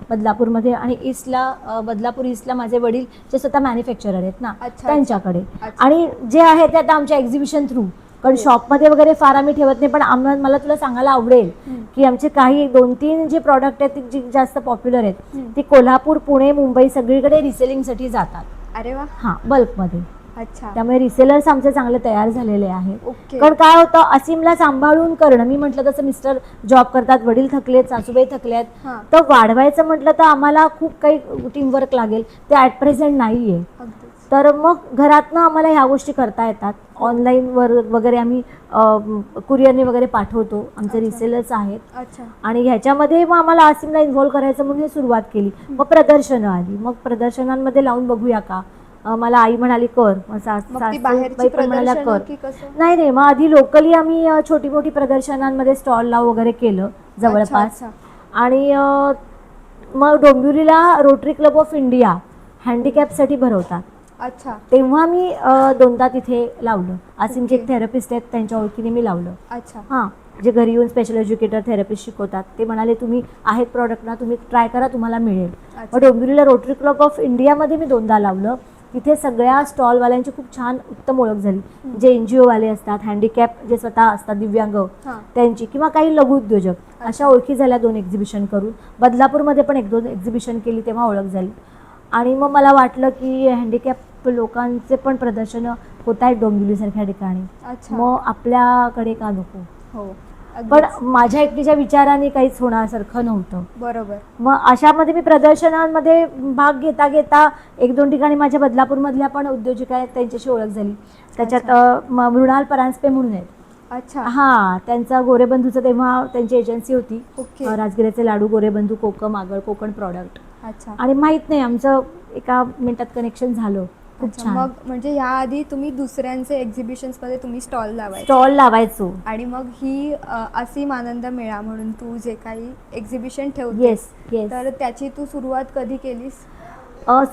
बदलापूरमध्ये आणि ईस्टला बदलापूर ईस्टला माझे वडील जे स्वतः मॅन्युफॅक्चरर आहेत ना, अच्छा. त्यांच्याकडे. अच्छा. आणि जे आहे ते आता आमच्या एक्झिबिशन थ्रू, कारण शॉपमध्ये वगैरे फार आम्ही ठेवत नाही. पण मला तुला सांगायला आवडेल की आमचे काही 2-3 जे प्रॉडक्ट आहेत जी जास्त पॉप्युलर आहेत, ती कोल्हापूर, पुणे, मुंबई सगळीकडे रिसेलिंगसाठी जातात. अरे वा. हां, बल्कमध्ये. अच्छा. त्यामुळे रिसेलर्स आमचे चांगले तयार झालेले आहेत. ओके. कारण काय होतं, असीमला सांभाळून करणं, मी म्हटलं तसं मिस्टर जॉब करतात, वडील थकलेत, सासूबाई थकल्यात, हां. तर वाढवायचं म्हटलं तर आम्हाला खूप काही टीमवर्क लागेल, ते ॲट प्रेझेंट नाही आहे. अगदीच. तर मग घरातनं आम्हाला ह्या गोष्टी करता येतात. ऑनलाईनवर वगैरे आम्ही कुरिअरने वगैरे पाठवतो, आमचे रिसेलर्स आहेत. अच्छा. आणि ह्याच्यामध्ये मग आम्हाला असीमला इन्व्हॉल्व करायचं म्हणून हे सुरुवात केली. मग प्रदर्शनं आली, मग प्रदर्शनांमध्ये लावून बघूया का. मला आई म्हणाली कर, मग मग ती बाहेरची पण म्हणाल्या प्रदर्शनं कर. की कसं? नाही, मग आधी लोकली आम्ही छोटी मोठी प्रदर्शनांमध्ये स्टॉल लाव वगैरे केलं जवळपास. अच्छा. आणि मग डोंबिवलीला रोटरी क्लब ऑफ इंडिया हँडिकॅपसाठी भरवतात, अच्छा. तेव्हा मी 2दा तिथे लावलं. असीमचे एक थेरपिस्ट आहेत, त्यांच्या ओळखीने मी लावलं. अच्छा. हां, जे घरी येऊन स्पेशल एज्युकेटर थेरपिस्ट शिकवतात ते म्हणाले तुम्ही आहेत प्रॉडक्ट ना, तुम्ही ट्राय करा, तुम्हाला मिळेल. मग डोंबिवलीला रोटरी क्लब ऑफ इंडियामध्ये मी 2दा लावलं. तिथे सगळ्या स्टॉलवाल्यांची खूप छान उत्तम ओळख झाली. जे NGO वाले असतात, हँडिकॅप जे स्वतः असतात दिव्यांग त्यांची, किंवा काही लघुउद्योजक, अशा ओळखी झाल्या 2 एक्झिबिशन करून. बदलापूरमध्ये पण 1-2 एक्झिबिशन केली तेव्हा ओळख झाली. आणि मग मला वाटलं की हँडिकॅप लोकांचे पण प्रदर्शनं होत आहेत डोंबिवलीसारख्या ठिकाणी, मग आपल्याकडे का नको. हो, पण माझ्या एकटीच्या विचाराने काहीच होण्यासारखं नव्हतं. बरोबर. मग अशामध्ये मी प्रदर्शनांमध्ये भाग घेता घेता 1-2 ठिकाणी माझ्या बदलापूरमधल्या पण उद्योजिका आहेत त्यांच्याशी ओळख झाली. त्याच्यात मृणाल परांजपे म्हणून आहेत. अच्छा. हां, त्यांचा गोरेबंधूचं तेव्हा त्यांची एजन्सी होती. ओके. राजगिऱ्याचे लाडू, गोरेबंधू, कोकम, आगळ, कोकण प्रॉडक्ट. अच्छा. आणि माहित नाही, आमचं एका मिनिटात कनेक्शन झालं. खूप छान. मग म्हणजे याआधी तुम्ही दुसऱ्यांचे एक्झिबिशन्समध्ये तुम्ही स्टॉल लावायचो. आणि मग ही असीम आनंद मेळा म्हणून तू जे काही एक्झिबिशन ठेवतेस, येस. तर त्याची तू सुरुवात कधी केलीस?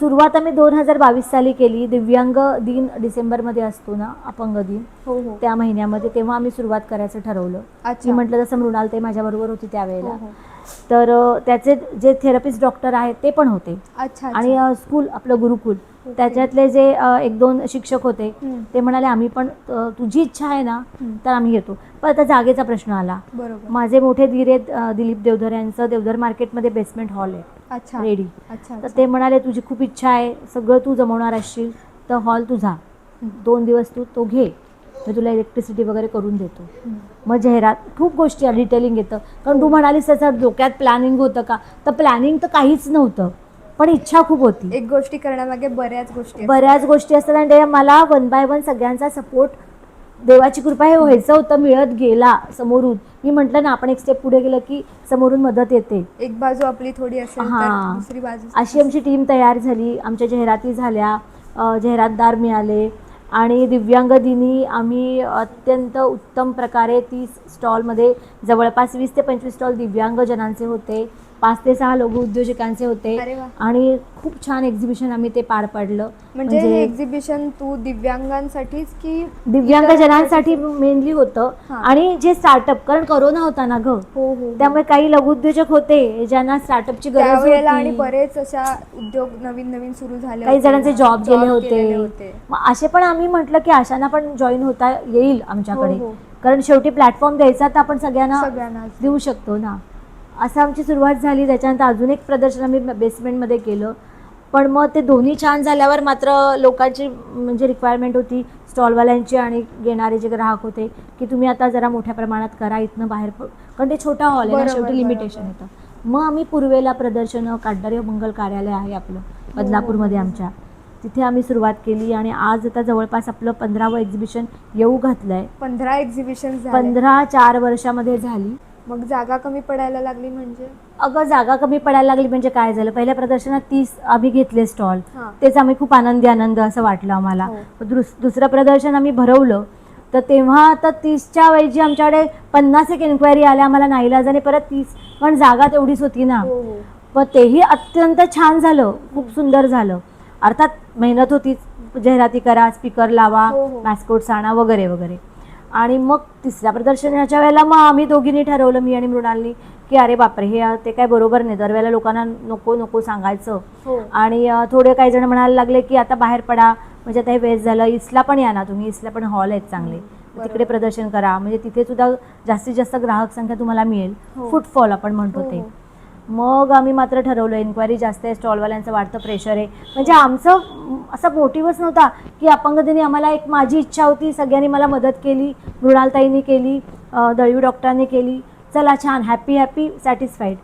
सुरुवात आम्ही 2022 साली केली. दिव्यांग दिन डिसेंबरमध्ये असतो ना, अपंग दिन, हो. त्या महिन्यामध्ये, तेव्हा आम्ही सुरुवात करायचं ठरवलं. मी म्हटलं जसं मृणाल ते माझ्याबरोबर होती त्यावेळेला. तर त्याचे जे थेरपिस्ट डॉक्टर आहेत ते पण होते. अच्छा. आणि स्कूल आपलं गुरुकुल, त्याच्यातले जे 1-2 शिक्षक होते ते म्हणाले आम्ही पण, तुझी इच्छा आहे ना तर आम्ही येतो. पण आता जागेचा प्रश्न आला. बरोबर. माझे मोठे धीर आहेत दिलीप देवधर यांचं, देवधर मार्केटमध्ये बेसमेंट हॉल आहे. अच्छा. रेडी. अच्छा. तर ते म्हणाले तुझी खूप इच्छा आहे, सगळं तू जमवणार असशील तर हॉल तुझा 2 दिवस तू तो घे, मी तुला इलेक्ट्रिसिटी वगैरे करून देतो. मग जाहिरात खूप गोष्टी डिटेलिंग येतं. कारण तू म्हणालीस त्याचं डोक्यात प्लॅनिंग होतं का, तर प्लॅनिंग तर काहीच नव्हतं, पण इच्छा खूप होती. एक गोष्टी करण्यामागे बऱ्याच गोष्टी असतात. आणि ते मला 1 बाय 1 सगळ्यांचा सपोर्ट, देवाची कृपा हे व्हायचं होतं, मिळत गेला समोरून. मी म्हटलं ना, आपण एक स्टेप पुढे गेलं की समोरून मदत येते. एक बाजू आपली थोडी असेल तर दुसरी बाजू. अशी आमची टीम तयार झाली. आमच्या जाहिराती झाल्या, जाहिरातदार मिळाले. आणि दिव्यांग दिनी आम्ही अत्यंत उत्तम प्रकारे 30 स्टॉलमध्ये जवळपास 20 ते 25 स्टॉल दिव्यांगजनांचे होते, 5 ते 6 लघु उद्योजकांचे होते. आणि खूप छान एक्झिबिशन आम्ही ते पार पाडलं. म्हणजे हे एक्झिबिशन तू दिव्यांगांसाठीच की दिव्यांगजनांसाठी मेनली होतं. आणि जे स्टार्टअप, कारण कोरोना होता ना ग, त्यामुळे काही लघु उद्योजक होते ज्यांना स्टार्टअपची गरज होती. आणि बरेच अशा उद्योग नवीन सुरू झाले, काही जणांचे जॉब गेले होते. मग असे पण आम्ही म्हटलं की अशांना पण जॉईन होता येईल आमच्याकडे, कारण शेवटी प्लॅटफॉर्म द्यायचा तर आपण सगळ्यांना देऊ शकतो ना. असं आमची सुरुवात झाली. त्याच्यानंतर अजून एक प्रदर्शन आम्ही बेसमेंटमध्ये केलं. पण मग ते दोन्ही छान झाल्यावर मात्र लोकांची म्हणजे रिक्वायरमेंट होती स्टॉलवाल्यांची आणि घेणारे जे ग्राहक होते की तुम्ही आता जरा मोठ्या प्रमाणात करा, इथनं बाहेर कारण ते छोटा हॉल आहे ना, शेवटी लिमिटेशन येतं. मग आम्ही पूर्वेला प्रदर्शनं काढणारे मंगल कार्यालय आहे आपलं बदलापूरमध्ये आमच्या, तिथे आम्ही सुरुवात केली. आणि आज आता जवळपास आपलं 15वं एक्झिबिशन येऊ घातलंय. 15 एक्झिबिशन 4 वर्षामध्ये झाली. मग जागा कमी पडायला लागली म्हणजे? अगं जागा कमी पडायला लागली म्हणजे काय झालं, पहिल्या प्रदर्शनात 30 आम्ही घेतले स्टॉल, तेच आम्ही खूप आनंद असं वाटलं आम्हाला. दुसरं प्रदर्शन आम्ही भरवलं तर तेव्हा आता 30च्या ऐवजी आमच्याकडे 50 एक इन्क्वायरी आल्या आम्हाला नाईलाजाने परत 30, पण जागा तेवढीच होती ना. पण तेही अत्यंत छान झालं, खूप सुंदर झालं. अर्थात मेहनत होतीच, जाहिराती करा, स्पीकर लावा, मॅस्कोट्स आणा वगैरे वगैरे. आणि मग तिसऱ्या प्रदर्शनाच्या वेळेला मग आम्ही दोघींनी ठरवलं, मी आणि मृणालनी, की अरे बापरे हे ते काय बरोबर नाही, दरवेळेला लोकांना नको सांगायचं. आणि थोडे काही जण म्हणायला लागले की आता बाहेर पडा, म्हणजे आता हे वेस्ट झालं, इसला पण या ना तुम्ही, इसला पण हॉल आहेत चांगले, तिकडे प्रदर्शन करा, म्हणजे तिथे सुद्धा जास्तीत जास्त ग्राहक संख्या तुम्हाला मिळेल, फुटफॉल आपण म्हणतो ते. मग आम्ही मात्र ठरवलं, इन्क्वायरी जास्त आहे, स्टॉलवाल्यांचं वाढतं प्रेशर आहे. म्हणजे आमचं असा मोटिव्हच नव्हता की अपंग दिनी, आम्हाला एक माझी इच्छा होती, सगळ्यांनी मला मदत केली, मृणालताईंनी केली, दळवी डॉक्टरांनी केली, चला छान, हॅपी सॅटिस्फाईड.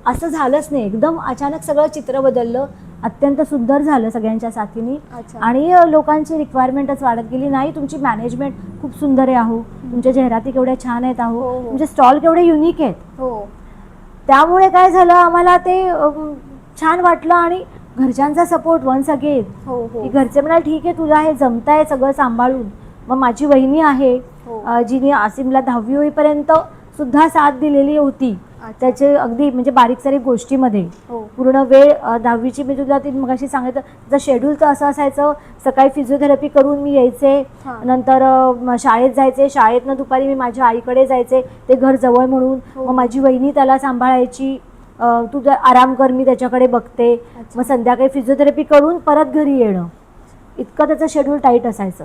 असं झालंच नाही, एकदम अचानक सगळं चित्र बदललं, अत्यंत सुंदर झालं सगळ्यांच्या साथीने. आणि लोकांची रिक्वायरमेंटच वाढत गेली, नाही तुमची मॅनेजमेंट खूप सुंदर आहे आहो, तुमच्या जाहिराती केवढ्या छान आहेत आहो, तुमचे स्टॉल केवढे युनिक आहेत. त्यामुळे काय झालं, आम्हाला ते छान वाटलं. आणि घरच्यांचा सपोर्ट वन्स अगेन, की घरचे म्हणाले ठीक आहे तुला हे जमताय सगळं सांभाळून. मग माझी वहिनी आहे जिने आसिमला 10वी होईपर्यंत सुद्धा साथ दिलेली होती, त्याचे अगदी म्हणजे बारीक सारीक गोष्टीमध्ये हो. पूर्ण वेळ 10वीची मी तुला ती मगाशी सांगितलं त्याचं शेड्यूल तर असं असायचं. सकाळी फिजिओथेरपी करून मी यायचे, हां. नंतर शाळेत जायचे, शाळेतनं दुपारी मी माझ्या आईकडे जायचे, ते घर जवळ म्हणून. हो. मग माझी वहिनी त्याला सांभाळायची, तू आराम कर मी त्याच्याकडे बघते. अच्छा. मग संध्याकाळी फिजिओथेरपी करून परत घरी येणं, इतकं त्याचं शेड्यूल टाईट असायचं.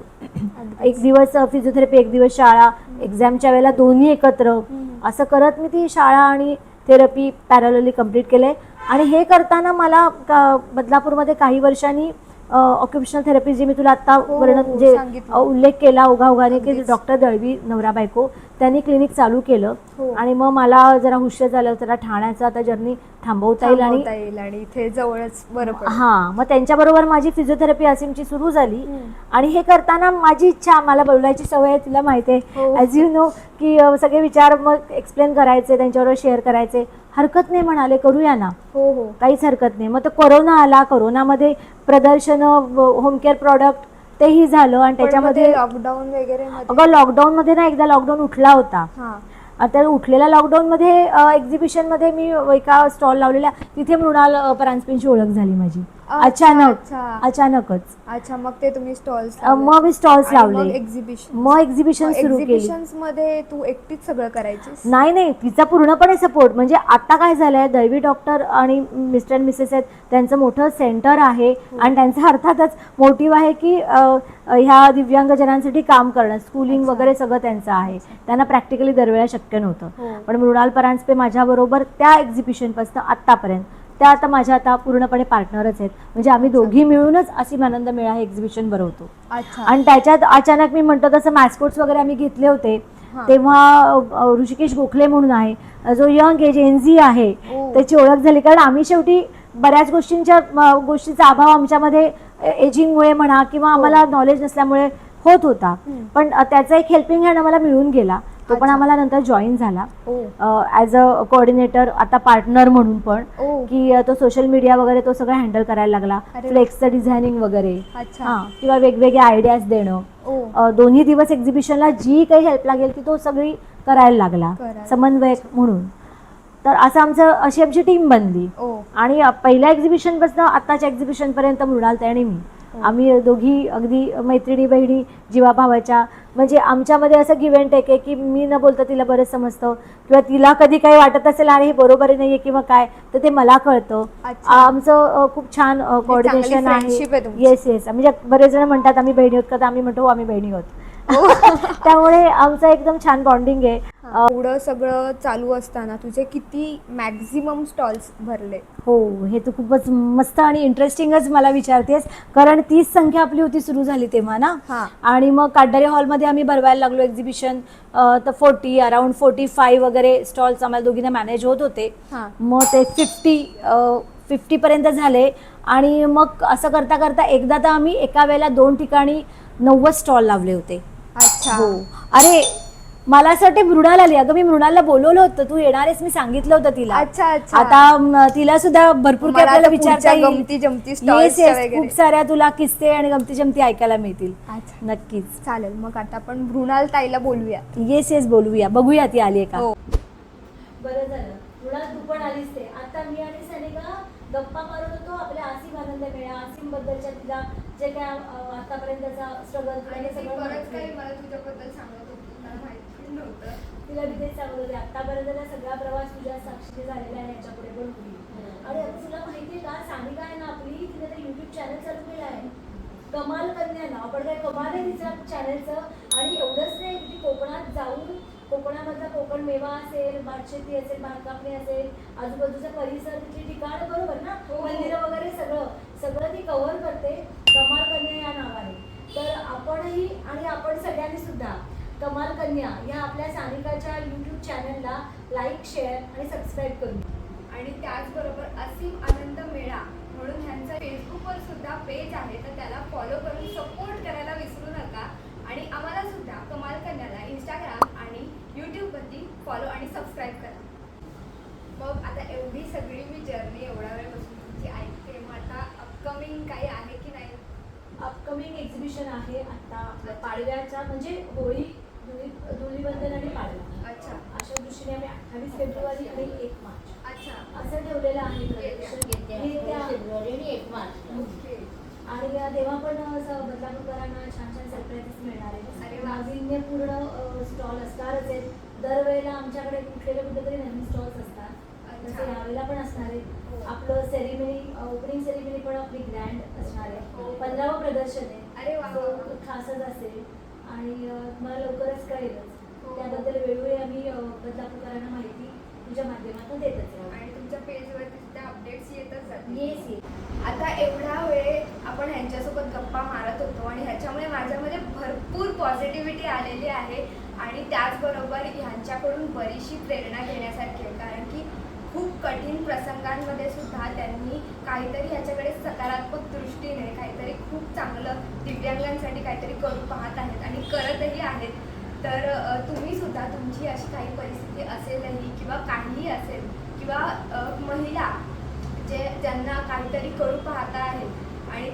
एक दिवस फिजिओथेरपी, एक दिवस शाळा, एक्झामच्या वेळेला दोन्ही एकत्र, असं करत मी ती शाळा आणि थेरपी पॅरलली कंप्लीट केले. आणि हे करताना मला बदलापूरमध्ये काही वर्षांनी ऑक्युपेशनल थेरपी, जी मी तुला आता वर्णन जे सांगितलं. उल्लेख केला ओघाओघाने की अगदीच. डॉक्टर दळवी नवरा बायको त्यांनी क्लिनिक चालू केलं. हो. आणि मग मला जरा हुश झालं, जरा ठाण्याचं आता जर्नी थांबवता येईल आणि इथे जवळच बरं पडेल. हां, मग त्यांच्याबरोबर माझी फिजिओथेरपी असीमची सुरू झाली. आणि हे करताना माझी इच्छा, मला बोलायची सवय आहे, तुला माहिती आहे ॲज यू नो, की सगळे विचार मग एक्सप्लेन करायचे, त्यांच्याबरोबर शेअर करायचे. हरकत नाही म्हणाले, करूया ना. हो हो. काहीच हरकत नाही. मग तो कोरोना आला, कोरोनामध्ये प्रदर्शनं, होम केअर प्रॉडक्ट तेही झालं. आणि त्याच्यामध्ये लॉकडाऊन वगैरे अगं लॉकडाऊनमध्ये ना एकदा लॉकडाऊन उठला होता. हां. आता उठलेल्या लॉकडाऊनमध्ये एक्झिबिशनमध्ये मी एका स्टॉल लावलेल्या, तिथे मृणाल परांजपेंची ओळख झाली माझी. अचानकच. अच्छा, मग ते तुम्ही स्टॉल्स मग मी स्टॉल्स लावले, एक्झिबिशन मग एक्झिबिशन सुरू केली. मध्ये तू एकटीच सगळं करायची? नाही, तिचा पूर्णपणे सपोर्ट. म्हणजे आता काय झालंय, दैवी डॉक्टर आणि मिस्टर अँड मिसेस आहेत, त्यांचं मोठं सेंटर आहे. आणि त्यांचा अर्थातच मोटिव्ह आहे की ह्या दिव्यांगजनांसाठी काम करणं, स्कूलिंग वगैरे सगळं त्यांचं आहे. त्यांना प्रॅक्टिकली दरवेळेला शक्य नव्हतं. पण मृणाल परांजपे माझ्याबरोबर त्या एक्झिबिशनपासून आत्तापर्यंत त्या आता माझ्या आता पूर्णपणे पार्टनरच आहेत. म्हणजे आम्ही दोघी मिळूनच असीम आनंद मेळा हे एक्झिबिशन भरवतो. आणि त्याच्यात अचानक मी म्हणतो तसं मॅस्कोट्स वगैरे आम्ही घेतले होते. तेव्हा ऋषिकेश गोखले म्हणून आहे, जो यंग एज एनझी आहे, त्याची ओळख झाली. कारण आम्ही शेवटी बऱ्याच गोष्टींचा अभाव आमच्यामध्ये एजिंगमुळे म्हणा किंवा आम्हाला नॉलेज नसल्यामुळे होत होता. पण त्याचा एक हेल्पिंग हँड आम्हाला मिळून गेला. तो पण आम्हाला नंतर जॉईन झाला ॲज अ कोऑर्डिनेटर, आता पार्टनर म्हणून पण. की तो सोशल मीडिया वगैरे तो सगळं हँडल करायला लागला, फ्लेक्सचं डिझायनिंग वगैरे, किंवा वेगवेगळे आयडियाज देणं. दोन्ही दिवस एक्झिबिशनला जी काही हेल्प लागेल ती तो सगळी करायला लागला, समन्वयक म्हणून. तर असं अशी आमची टीम बनली. आणि पहिल्या एक्झिबिशनपासून आत्ताच्या एक्झिबिशनपर्यंत मृणालताई आणि मी, आम्ही दोघी अगदी मैत्रिणी बहिणी जीवाभावाच्या. म्हणजे आमच्यामध्ये असं गिव्ह अँड टेक आहे की मी न बोलता तिला बरंच समजतं, किंवा तिला कधी काही वाटत असेल अरे हे बरोबर नाही आहे किंवा काय, तर ते मला कळतं. आमचं खूप छान कोऑर्डिनेशन आहे. येस. म्हणजे बरेच जण म्हणतात आम्ही बहिणी आहोत का, आम्ही म्हणतो आम्ही बहिणी आहोत. त्यामुळे आमचं एकदम छान बॉन्डिंग आहे. एवढं सगळं चालू असताना तुझे किती मॅक्झिमम स्टॉल्स भरले? हो, हे तर खूपच मस्त आणि इंटरेस्टिंगच मला विचारतेस. कारण 30 संख्या आपली होती सुरू झाली तेव्हा ना. आणि मग काटदारे हॉलमध्ये आम्ही भरवायला लागलो एक्झिबिशन. तर 40 अराउंड 45 वगैरे स्टॉल्स आम्हाला दोघींना मॅनेज होत होते. मग ते 50 पर्यंत झाले. आणि मग असं करता करता एकदा तर आम्ही एका वेळेला 2 ठिकाणी 90 स्टॉल लावले होते. अच्छा. अरे मला असं वाटतं मृणाल आली. अगं मी मृणालला बोलवलं होतं, तू येणार आहेस, मी सांगितलं होतं तिला. आता तिला सुद्धा भरपूर काही आपल्याला विचारता येईल. खूप साऱ्या तुला किस्से आणि गमती जमती ऐकायला मिळतील. नक्कीच. चालेल, मग आता आपण मृणाल ताईला बोलूया. येस बोलूया, बघूया ती आली का. बरं झालं मृणाल तू पण आलीस. ते आता मी आणि सनिका गप्पा मारत होतो आपल्या असीम आनंद मेळा, असीम बद्दलच्या तिला जे काय आतापर्यंतचा स्ट्रगल मला तुझ्याबद्दल सांगत होती, मला माहिती नव्हतं. तिला मी तेच सांगत होते, आतापर्यंतचा सगळा प्रवास तुझ्या साक्षीने झालेला आहे, याच्यापुढे पण होईल. आणि आता तुला माहितीये का, सानिका आहे ना आपली, तिने ते युट्यूब चॅनल चालू केलं आहे, कमाल कन्या नाव. पण काय कमाल आहे तिच्या चॅनलचं. आणि एवढंच नाही, ती कोकणात जाऊन कोकणामधला कोकण मेवा असेल, भातशेती असेल, भात कापणी असेल, आजूबाजूचा परिसर, तिथली ठिकाणं, बरोबर ना, मंदिरं वगैरे सगळं ती कव्हर करते कमाल कन्या या नावाने. तर आपणही आणि आपण सगळ्यांनी सुद्धा कमाल कन्या या आपल्या सानिकाच्या यूट्यूब चॅनलला लाईक, शेअर आणि सबस्क्राईब करू. आणि त्याचबरोबर असीम आनंद मेळा म्हणून ह्यांचं फेसबुकवर सुद्धा पेज आहे, तर त्याला फॉलो करून सपोर्ट करायला विसरू नका. आणि आम्हाला सुद्धा कमाल कन्याला इंस्टाग्राम आणि यूट्यूबवरती फॉलो आणि सबस्क्राईब करा. मग आता एवढी सगळी मी जर्नी एवढा वेळपासून तुमची ऐकते, मग आता अपकमिंग काही आहे की नाही? अपकमिंग एक्झिबिशन आहे आता पाडव्याच्या, म्हणजे होळी, धुलीवंदन आणि पाडवा. अच्छा. अशा दृष्टीने आम्ही 28 फेब्रुवारी आणि 1 आणि तेव्हा पण असं बदलापूरकरांना छान छान सरप्राईजेस मिळणार अरे आहे. वा. नाविन्यपूर्ण स्टॉल असणारच आहेत. दरवेळेला आमच्याकडे कुठले ना कुठेतरी नवीन स्टॉल्स असतात. अच्छा. तसे यावेळेला पण असणार आहे. हो. आपलं सेरेमनी ओपनिंग सेरेमनी पण आपली ग्रँड असणार हो. आहे. 15वं प्रदर्शन आहे. अरे वा. So, खासच असेल आणि तुम्हाला लवकरच कळेलच. हो. त्याबद्दल वेळोवेळी आम्ही बदलापूरकरांना माहिती तुझ्या माध्यमातून देतच राहू. आणि तुमच्या पेजवरती सुद्धा अपडेट्स येतच जातील. येस. आता एवढा वेळ आपण ह्यांच्यासोबत गप्पा मारत होतो आणि ह्याच्यामुळे माझ्यामध्ये भरपूर पॉझिटिव्हिटी आलेली आहे आणि त्याचबरोबर ह्यांच्याकडून बरीचशी प्रेरणा घेण्यासारखी आहे. कारण की खूप कठीण प्रसंगांमध्ये सुद्धा त्यांनी काहीतरी ह्याच्याकडे सकारात्मक दृष्टीने काहीतरी खूप चांगलं दिव्यांगांसाठी काहीतरी करू पाहत आहेत आणि करतही आहेत. तर तुम्ही सुद्धा तुमची अशी काही परिस्थिती असेलही किंवा काहीही असेल किंवा महिला ज्यांना काहीतरी करू पाहता आहेत आणि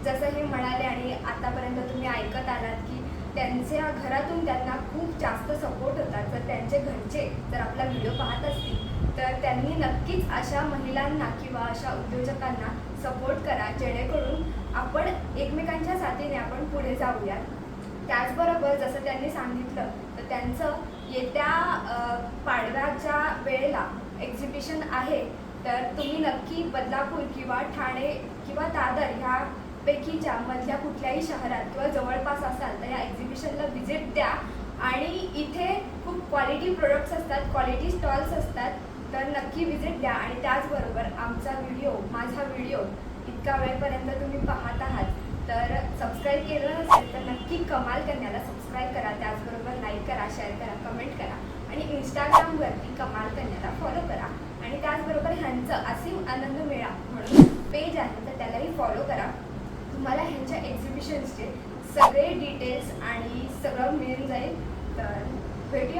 जसं हे म्हणाले आणि आतापर्यंत तुम्ही ऐकत आलात की त्यांच्या घरातून त्यांना खूप जास्त सपोर्ट होतात. जर त्यांचे घरचे जर आपला व्हिडिओ पाहत असतील तर त्यांनी नक्कीच अशा महिलांना किंवा अशा उद्योजकांना सपोर्ट करा, जेणेकरून आपण एकमेकांच्या साथीने आपण पुढे जाऊयात. त्याचबरोबर जसं त्यांनी सांगितलं तर त्यांचं येत्या पाडव्याच्या वेळेला एक्झिबिशन आहे. तर तुम्ही नक्की बदलापूर किंवा ठाणे किंवा दादर ह्यापैकीच्या मधल्या कुठल्याही शहरात किंवा जवळपास असाल तर या एक्झिबिशनला व्हिजिट द्या. आणि इथे खूप क्वालिटी प्रोडक्ट्स असतात, क्वालिटी स्टॉल्स असतात. तर नक्की व्हिजिट द्या. आणि त्याचबरोबर माझा व्हिडिओ इतका वेळपर्यंत तुम्ही पाहत आहात तर सबस्क्राईब केलं नसेल तर नक्की कमाल कन्याला सबस्क्राईब करा. त्याचबरोबर लाईक करा, शेअर करा, कमेंट करा आणि इंस्टाग्रामवरती कमाल कन्याला फॉलो करा. आणि त्याचबरोबर ह्यांचं असीम आनंद मेळा म्हणून पेज आहे तर त्यालाही फॉलो करा. तुम्हाला ह्यांच्या एक्झिबिशन्सचे सगळे डिटेल्स आणि सगळं मिळून जाईल. तर भेटूया